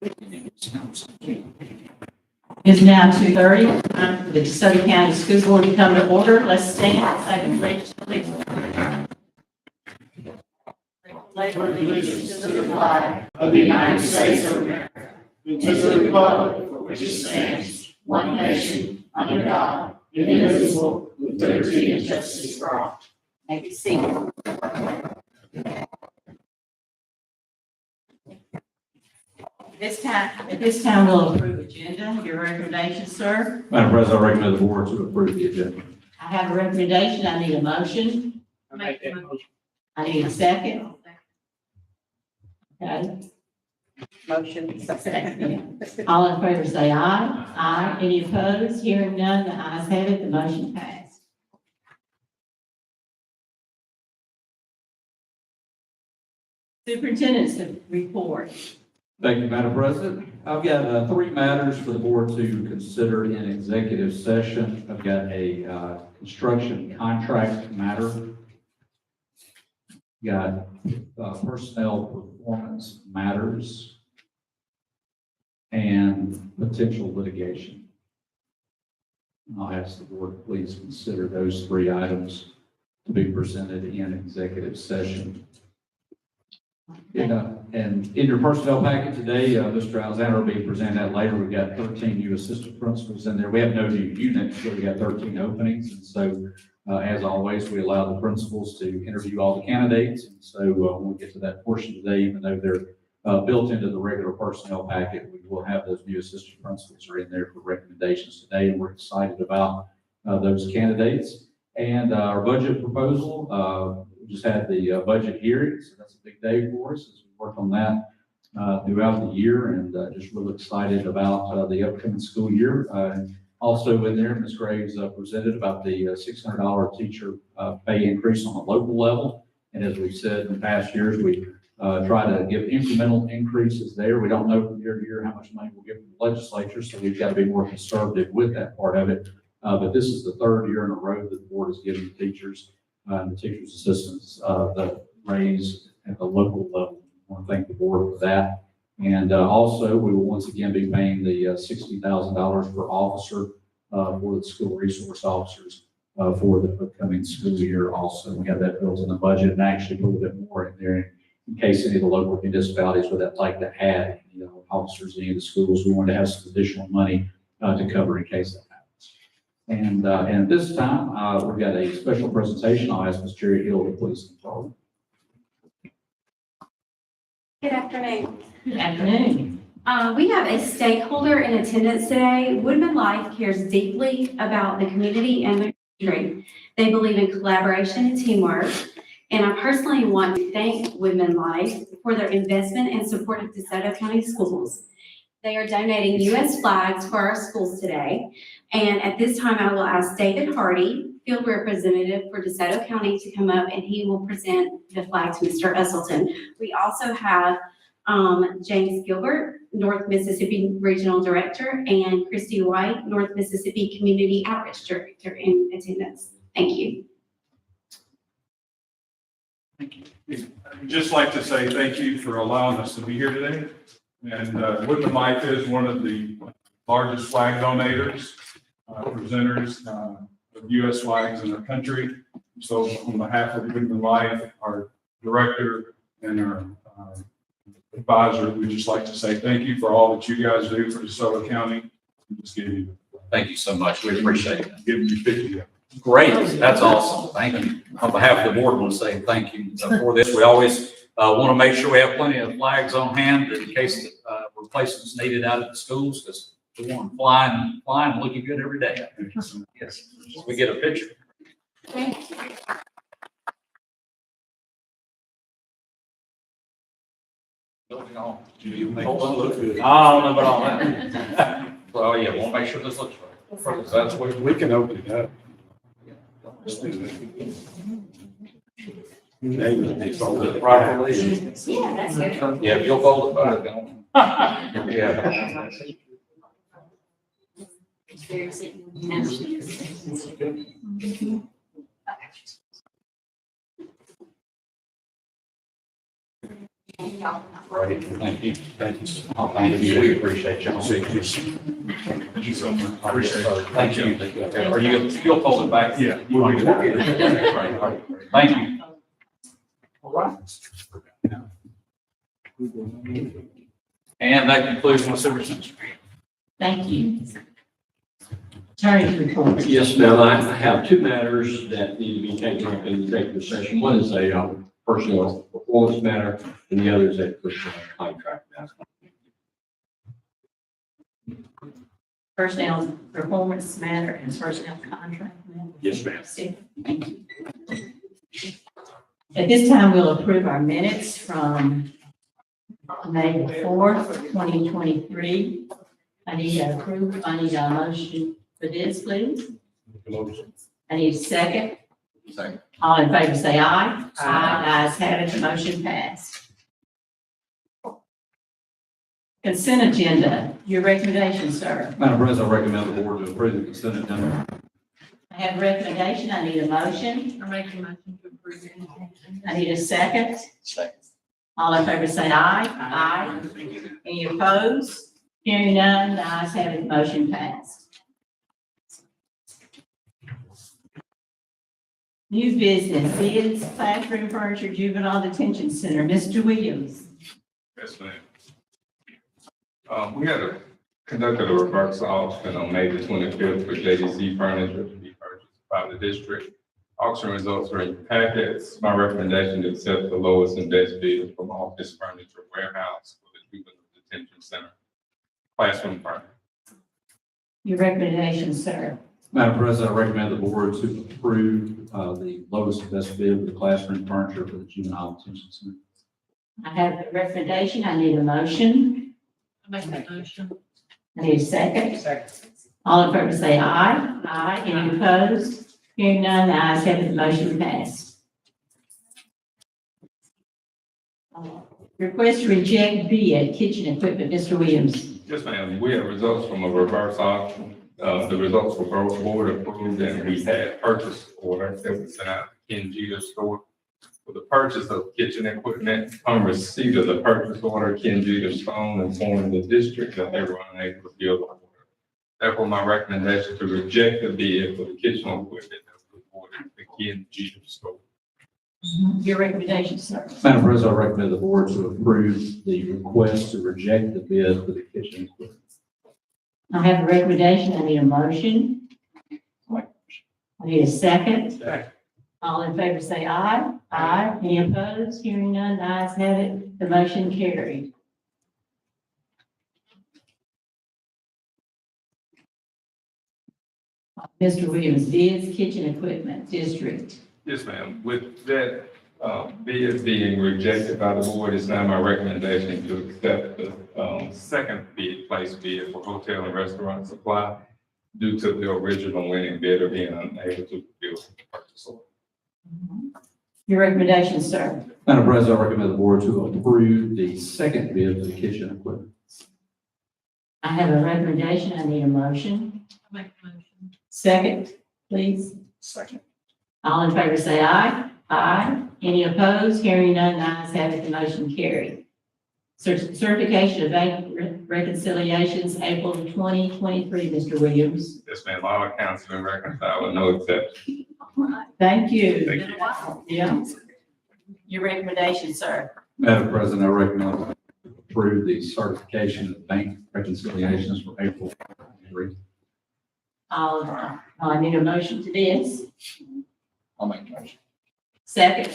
It's now 2:30. Time for the DeSoto County School Board to come to order. Let's stand. Say the pledge, please. Pledge allegiance to the flag of the United States of America and to the republic for which it stands, one nation, under God, indivisible, with liberty and justice for all. May be seated. At this time, we'll approve agenda. Your recommendation, sir? Madam President, I recommend the board to approve the agenda. I have a recommendation. I need a motion. I make that motion. I need a second. Okay. Motion. Second. All in favor say aye. Aye. Any opposed? Hearing none, the ayes have it. The motion passed. Superintendent's report. Thank you, Madam President. I've got three matters for the board to consider in executive session. I've got a construction contract matter. Got personnel performance matters and potential litigation. I'll ask the board to please consider those three items to be presented in executive session. And in your personnel packet today, Mr. Alexander will be presenting that later. We've got 13 new assistant principals in there. We have no new units, so we got 13 openings. And so, as always, we allow the principals to interview all the candidates. And so when we get to that portion today, even though they're built into the regular personnel packet, we will have those new assistant principals are in there for recommendations today. And we're excited about those candidates. And our budget proposal, we just had the budget hearing, so that's a big day for us as we work on that throughout the year, and just really excited about the upcoming school year. Also in there, Ms. Graves presented about the $600 teacher pay increase on a local level. And as we've said in past years, we try to give incremental increases there. We don't know from year to year how much money we'll get from the legislature, so we've got to be more conservative with that part of it. But this is the third year in a row that the board is giving the teachers and the teachers' assistants the raise at the local level. I want to thank the board for that. And also, we will once again be paying the $60,000 per officer for the school resource officers for the upcoming school year also. We have that built in the budget and actually a little bit more in there in case any of the local municipalities would like to add officers in any of the schools. We want to have some additional money to cover in case that happens. And at this time, we've got a special presentation. I'll ask Ms. Jerry Hill to please come forward. Good afternoon. Good afternoon. We have a stakeholder in attendance today. Woodman Life cares deeply about the community and the country. They believe in collaboration and teamwork. And I personally want to thank Woodman Life for their investment and support of DeSoto County Schools. They are donating U.S. flags for our schools today. And at this time, I will ask David Hardy, field representative for DeSoto County, to come up and he will present the flag to Mr. Usselton. We also have James Gilbert, North Mississippi Regional Director, and Christy White, North Mississippi Community Outreach Director in attendance. Thank you. Thank you. I'd just like to say thank you for allowing us to be here today. And Woodman Life is one of the largest flag donators, presenters of U.S. flags in our country. So on behalf of Woodman Life, our director and our advisor, we'd just like to say thank you for all that you guys do for DeSoto County. Just give you. Thank you so much. We appreciate it. Giving you 50. Great. That's awesome. Thank you. On behalf of the board, I want to say thank you for this. We always want to make sure we have plenty of flags on hand in case replacements needed out at the schools, because we want them flying and looking good every day. Yes. We get a picture. Thank you. I don't know about all that. Well, yeah, we'll make sure this looks right. That's what We can open it up. fold it properly. Yeah, that's good. Yeah, if you'll fold it back, don't. Yeah. Right, thank you. Thank you. Oh, thank you. We appreciate y'all. Thank you so much. Appreciate it. Thank you. Are you'll hold it back? Yeah. Right. Thank you. All right. And that concludes my supervision. Thank you. Attorney's report. Yes, ma'am, I have two matters that need to be taken up in executive session. One is a personnel performance matter, and the other is a personnel contract matter. Personnel performance matter and personnel contract matter. Yes, ma'am. Thank you. At this time, we'll approve our minutes from May 4th, 2023. I need a motion for this, please. I need a second. Second. All in favor, say aye. Aye. Ayes have it, the motion passed. Consent agenda, your recommendation, sir. Madam President, I recommend the board to approve the consent agenda. I have a recommendation, I need a motion. I make a motion to approve it. I need a second. Second. All in favor, say aye. Aye. Any opposed? Hearing none, the ayes have it, motion passed. New business, bids, classroom furniture, juvenile detention center, Mr. Williams. Yes, ma'am. We conducted a reverse auction on May the 25th for JDC furniture to be purchased by the district. Auction results are in your packets. My recommendation is to accept the lowest and best bid from Office Furniture Warehouse for the juvenile detention center classroom furniture. Your recommendation, sir. Madam President, I recommend the board to approve the lowest and best bid of the classroom furniture for the juvenile detention center. I have a recommendation, I need a motion. I make that motion. I need a second. All in favor say aye. Aye. Any opposed? Hearing none, the ayes have it, the motion passed. Request to reject bid, kitchen equipment, Mr. Williams. Yes, ma'am. We have results from a reverse auction. The results were both board approved, and we had purchase order that was sent out to Ken Jeter's store for the purchase of kitchen equipment. On receipt of the purchase order, Ken Jeter's phone informed the district that they were unable to fill the order. Therefore, my recommendation to reject the bid for the kitchen equipment that was reported to Ken Jeter's store. Your recommendation, sir. Madam President, I recommend the board to approve the request to reject the bid for the kitchen equipment. I have a recommendation, I need a motion. I need a second. All in favor say aye. Aye. Any opposed? Hearing none, the ayes have it, the motion carried. Mr. Williams, bids, kitchen equipment, district. Yes, ma'am. With that bid being rejected by the board, it's now my recommendation to accept the second place bid for hotel and restaurant supply due to the original winning bidder being unable to fulfill the purchase order. Your recommendation, sir. Madam President, I recommend the board to approve the second bid for the kitchen equipment. I have a recommendation, I need a motion. I make a motion. Second, please. Second. All in favor say aye. Aye. Any opposed? Hearing none, the ayes have it, the motion carried. Certification of bank reconciliations, April 2023, Mr. Williams. Yes, ma'am. All accounts have been reconciled with no exception. Thank you. Thank you. Yeah. Your recommendation, sir. Madam President, I recommend to approve the certification of bank reconciliations for April 23. I need a motion to this. I'll make the motion. Second.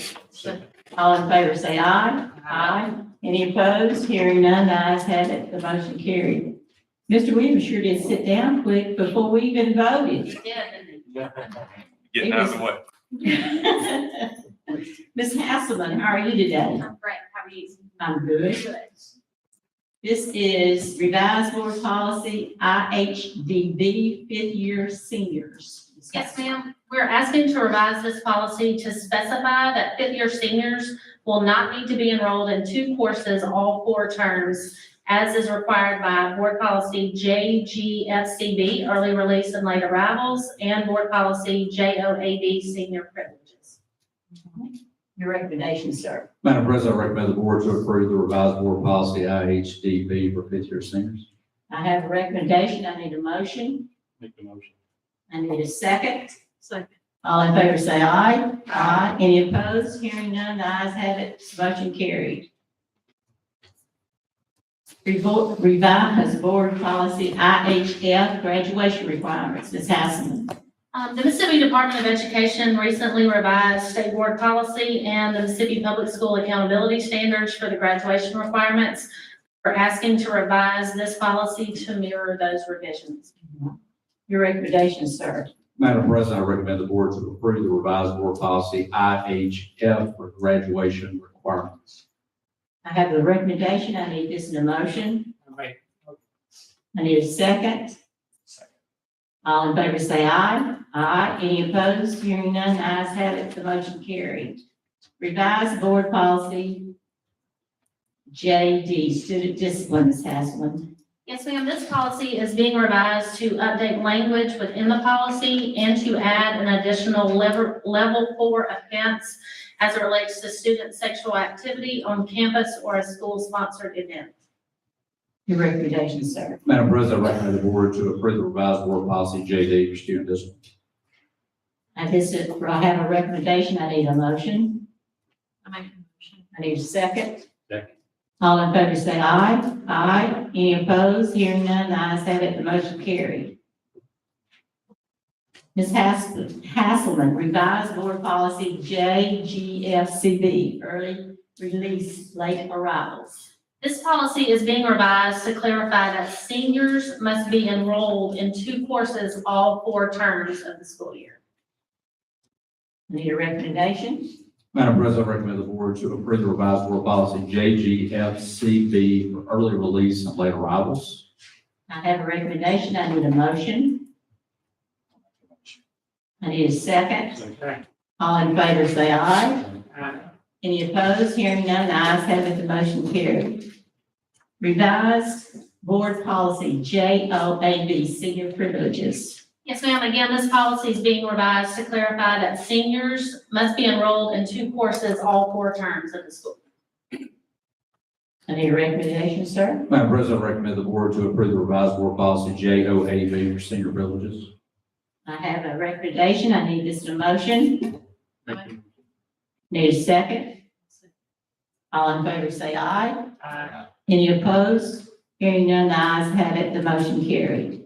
All in favor say aye. Aye. Any opposed? Hearing none, the ayes have it, the motion carried. Mr. Williams sure did sit down quick before we even voted. Getting out of the way. Ms. Hasselman, how are you today? I'm great. How are you? I'm good. This is revised board policy IHDB, fifth year seniors. Yes, ma'am. We're asking to revise this policy to specify that fifth-year seniors will not need to be enrolled in 2 courses all 4 terms, as is required by board policy JGFCB, early release and late arrivals, and board policy JOAB, senior privileges. Your recommendation, sir. Madam President, I recommend the board to approve the revised board policy IHDB for fifth-year seniors. I have a recommendation. I need a motion. Make the motion. I need a second. Second. All in favor, say aye. Aye. Any opposed? Hearing none, the ayes have it. Motion carried. Revise board policy IHF graduation requirements. Ms. Hasselman. The Mississippi Department of Education recently revised state board policy and the Mississippi Public School Accountability Standards for the graduation requirements. We're asking to revise this policy to mirror those revisions. Your recommendation, sir. Madam President, I recommend the board to approve the revised board policy IHF for graduation requirements. I have a recommendation. I need this in a motion. I need a second. All in favor, say aye. Aye. Any opposed? Hearing none, the ayes have it. The motion carried. Revised board policy JD, student discipline, Ms. Haslam. Yes, ma'am, this policy is being revised to update language within the policy and to add an additional level 4 offense as it relates to student sexual activity on campus or a school-sponsored event. Your recommendation, sir. Madam President, I recommend the board to approve the revised board policy JD for student discipline. I have a recommendation. I need a motion. I need a second. Second. All in favor, say aye. Aye. Any opposed? Hearing none, the ayes have it. The motion carried. Ms. Hasselman, revised board policy JGFCB, early release, late arrivals. This policy is being revised to clarify that seniors must be enrolled in 2 courses all 4 terms of the school year. I need a recommendation. Madam President, I recommend the board to approve the revised board policy JGFCB for early release and late arrivals. I have a recommendation. I need a motion. I need a second. All in favor, say aye. Any opposed? Hearing none, the ayes have it. The motion carried. Revised board policy JOAB, senior privileges. Yes, ma'am. Again, this policy is being revised to clarify that seniors must be enrolled in 2 courses all 4 terms of the school. I need a recommendation, sir. Madam President, I recommend the board to approve the revised board policy JOAB for senior privileges. I have a recommendation. I need this in a motion. Need a second. All in favor, say aye. Aye. Any opposed? Hearing none, the ayes have it. The motion carried.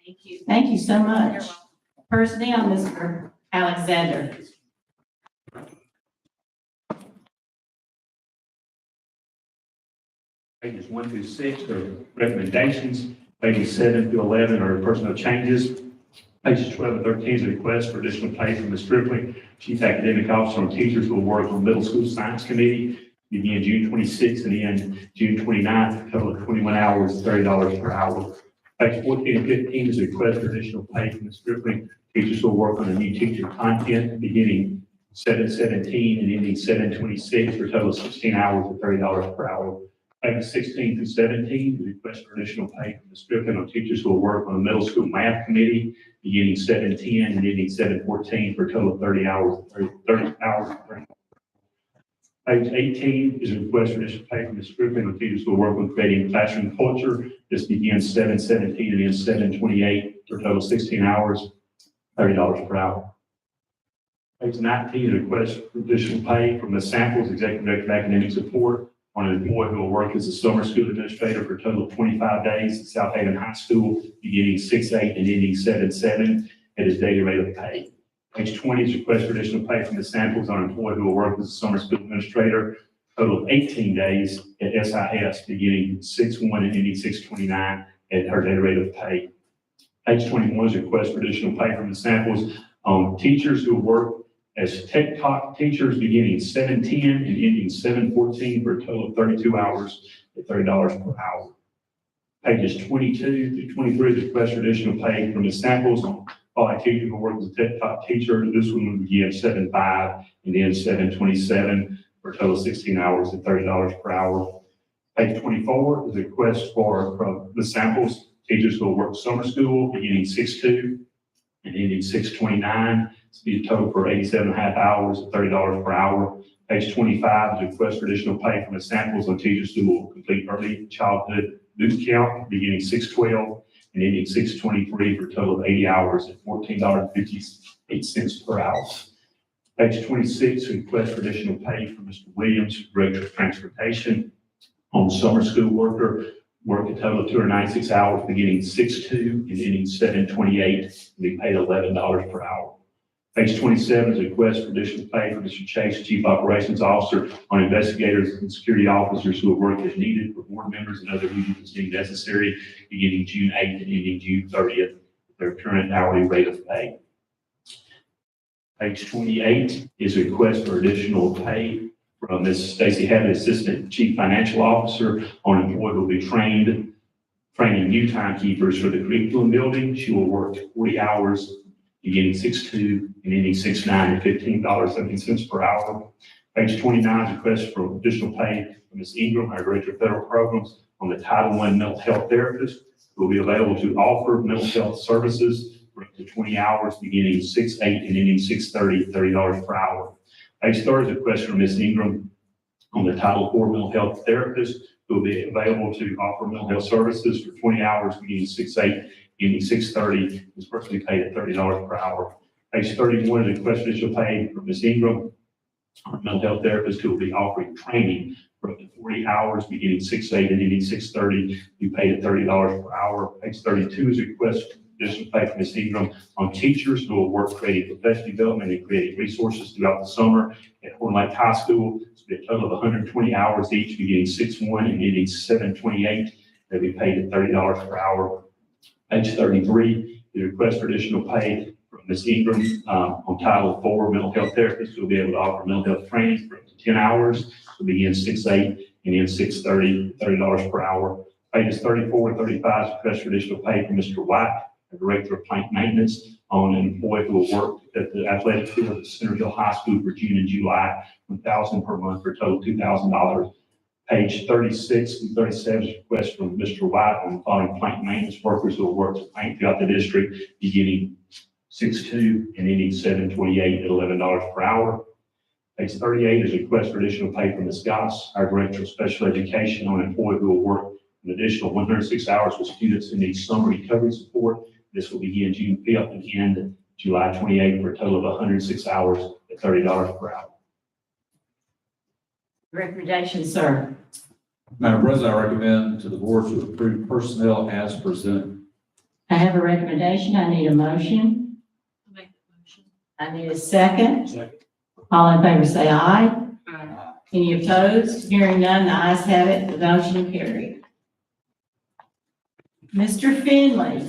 Thank you. Thank you so You're much. welcome. Personnel, Mr. Alexander. Pages 1 through 6 are recommendations. Pages 7 through 11 are personnel changes. Pages 12 and 13 is a request for additional pay from Ms. Strickling, Chief Academic Officer on teachers who will work on Middle School Science Committee, begin June 26th and end June 29th, a total of 21 hours, $30 per hour. Page 14 and 15 is a request for additional pay from Ms. Strickling, teachers who will work on the new teacher content, beginning 7/17 and ending 7/26 for a total of 16 hours at $30 per hour. Pages 16 through 17 is a request for additional pay from Ms. Strickling on teachers who will work on the Middle School Math Committee, beginning 7/10 and ending 7/14 for a total of 30 hours. Page 18 is a request for additional pay from Ms. Strickling on teachers who will work on creating classroom culture. This begins 7/17 and ends 7/28 for a total of 16 hours, $30 per hour. Page 19 is a request for additional pay from Ms. Samples, Executive Director of Academic Support, on an employee who will work as a summer school administrator for a total of 25 days at South Haven High School, beginning 6/8 and ending 7/7 at his daily rate of pay. Page 20 is a request for additional pay from Ms. Samples on an employee who will work as a summer school administrator, total of 18 days at SIS, beginning 6/1 and ending 6/29 at her daily rate of pay. Page 21 is a request for additional pay from Ms. Samples on teachers who will work as tech talk teachers beginning 7/10 and ending 7/14 for a total of 32 hours at $30 per hour. Pages 22 through 23 is a request for additional pay from Ms. Samples on qualified teacher who works as a tech talk teacher. This one will begin 7/5 and end 7/27 for a total of 16 hours at $30 per hour. Page 24 is a request from Ms. Samples, teachers who will work summer school beginning 6/2 and ending 6/29. It's be a total for 87.5 hours at $30 per hour. Page 25 is a request for additional pay from the samples on teachers who will complete early childhood boot camp beginning 6/12 and ending 6/23 for a total of 80 hours at $14.58 per hour. Page 26, request for additional pay from Mr. Williams, Director of Transportation, on summer school worker, work a total of 296 hours beginning 6/2 and ending 7/28, and be paid $11 per hour. Page 27 is a request for additional pay for Mr. Chase, Chief Operations Officer, on investigators and security officers who will work as needed for board members and other duties as deemed necessary, beginning June 8th and ending June 30th, at their current hourly rate of pay. Page 28 is a request for additional pay from Ms. Stacy Hadley, Assistant Chief Financial Officer, on employee who will be training new timekeepers for the curriculum building. She will work 40 hours beginning 6/2 and ending 6/9 at $15.70 per hour. Page 29 is a request for additional pay from Ms. Ingram, our Director of Federal Programs, on the Title I mental health therapist, who will be available to offer mental health services for up to 20 hours beginning 6/8 and ending 6/30 at $30 per hour. Page 30 is a request from Ms. Ingram on the Title IV mental health therapist, who will be available to offer mental health services for 20 hours beginning 6/8 ending 6/30, is personally paid at $30 per hour. Page 31 is a request for additional pay from Ms. Ingram, our mental health therapist, who will be offering training for up to 40 hours beginning 6/8 and ending 6/30, be paid at $30 per hour. Page 32 is a request for additional pay from Ms. Ingram on teachers who will work creating professional development and creating resources throughout the summer at Horn Lake High School. It's be a total of 120 hours each beginning 6/1 and ending 7/28. They'll be paid at $30 per hour. Page 33, the request for additional pay from Ms. Ingram on Title IV mental health therapists who will be able to offer mental health training for up to 10 hours. Will begin 6/8 and end 6/30, $30 per hour. Pages 34 and 35 is request for additional pay from Mr. White, the Director of Plant Maintenance, on an employee who will work at the athletic field at Center Hill High School for June and July, $1,000 per month for a total of $2,000. Page 36 and 37 is request from Mr. White on the following plant maintenance workers who will work to paint throughout the district beginning 6/2 and ending 7/28 at $11 per hour. Page 38 is a request for additional pay from Ms. Goss, our Director of Special Education, on an employee who will work an additional 106 hours with students who need summer recovery support. This will begin June 5th and end July 28th for a total of 106 hours at $30 per hour. Recommendation, sir. Madam President, I recommend to the board to approve personnel as presented. I have a recommendation. I need a motion. Make the motion. I need a second. All in favor say aye. Any opposed? Hearing none, the ayes have it, the motion carried. Mr. Finley.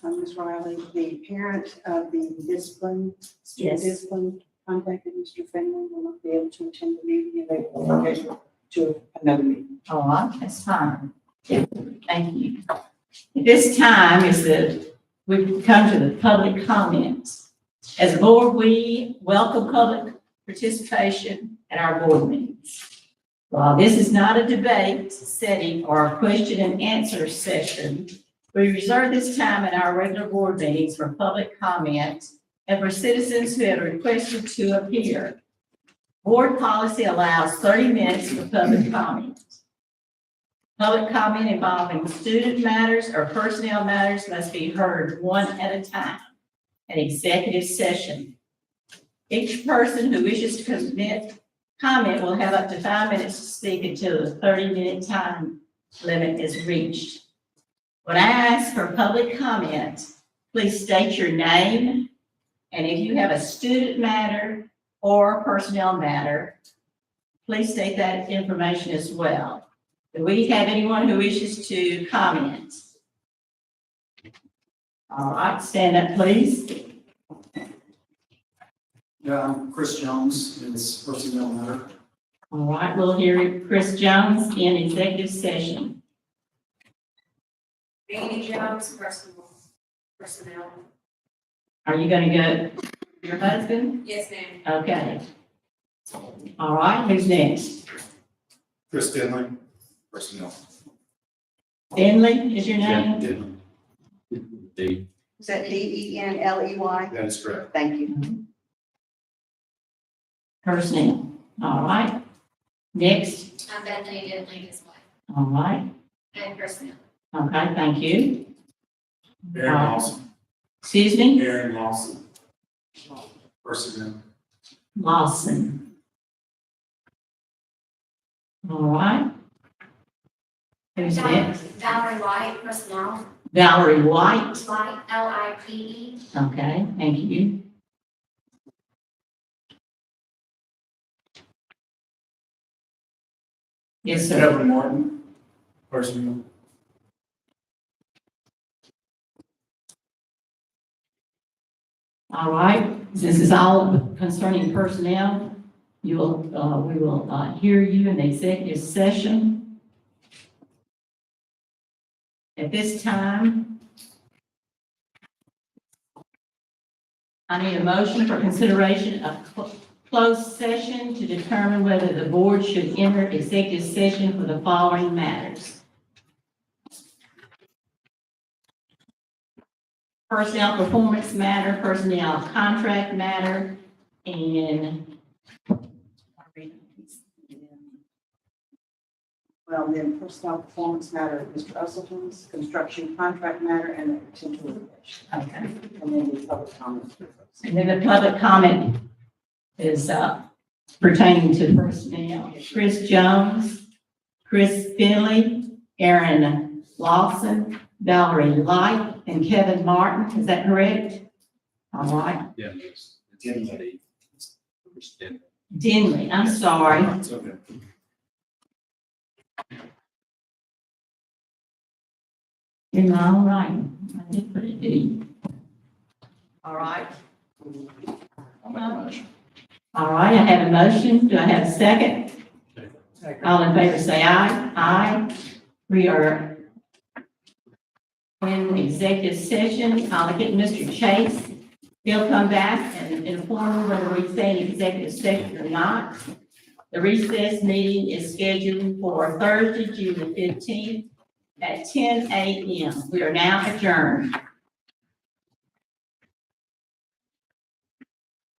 Ms. Riley, the parent of the student Yes. discipline contacted Mr. Finley, will not be able to attend the meeting, and they will schedule to another meeting. All right, that's fine. Thank you. At this time we come to the public comments. As a board, we welcome public participation at our board meetings. While this is not a debate setting or a question and answer session, we reserve this time at our regular board meetings for public comment and for citizens who have requested to appear. Board policy allows 30 minutes for public comment. Public comment involving student matters or personnel matters must be heard one at a time. An executive session. Each person who wishes to comment will have up to 5 minutes to speak until the 30-minute time limit is reached. When I ask for public comment, please state your name, and if you have a student matter or a personnel matter, please state that information as well. Do we have anyone who wishes to comment? All right, stand up, please. Yeah, I'm Chris Jones, it's personnel matter. All right, we'll hear Chris Jones in executive session. Amy Jones, personnel. Are you gonna go, your husband? Yes, ma'am. Okay. All right, who's next? Chris Denley, personnel. Finley is your name? Denley. Is that Denley? That is correct. Thank you. Personnel. All right. Next, I'm Bethany Denley as well, all right. and personnel. Okay, thank you. Aaron Lawson. Excuse me? Aaron Lawson. Personnel. Lawson. All right. Who's next? Valerie White, personnel. Valerie White. White, LIPE. Okay, thank you. Yes, sir. Kevin Martin, personnel. All right, this is all concerning personnel. We will hear you in the executive session. At this time, I need a motion for consideration of closed session to determine whether the board should enter executive session for the following matters. Personnel performance matter, personnel contract matter, and Well, then personnel performance matter, Mr. Usleton's construction contract matter, and the potential litigation. okay. And then the public comments. And then the public comment is pertaining to personnel. Chris Jones, Chris Finley, Aaron Lawson, Valerie Light, and Kevin Martin. Is that correct? All right. Yeah, it's Denley. Denley, I'm sorry. It's okay. You're all right. I did put it D. All right. All right, I have a motion. Do I have a second? All in favor, say aye. Aye. We are in executive session. I'll get Mr. Chase. He'll come back and inform whether we stay in executive session or not. The recess meeting is scheduled for Thursday, June the 15th at 10 a.m. We are now adjourned.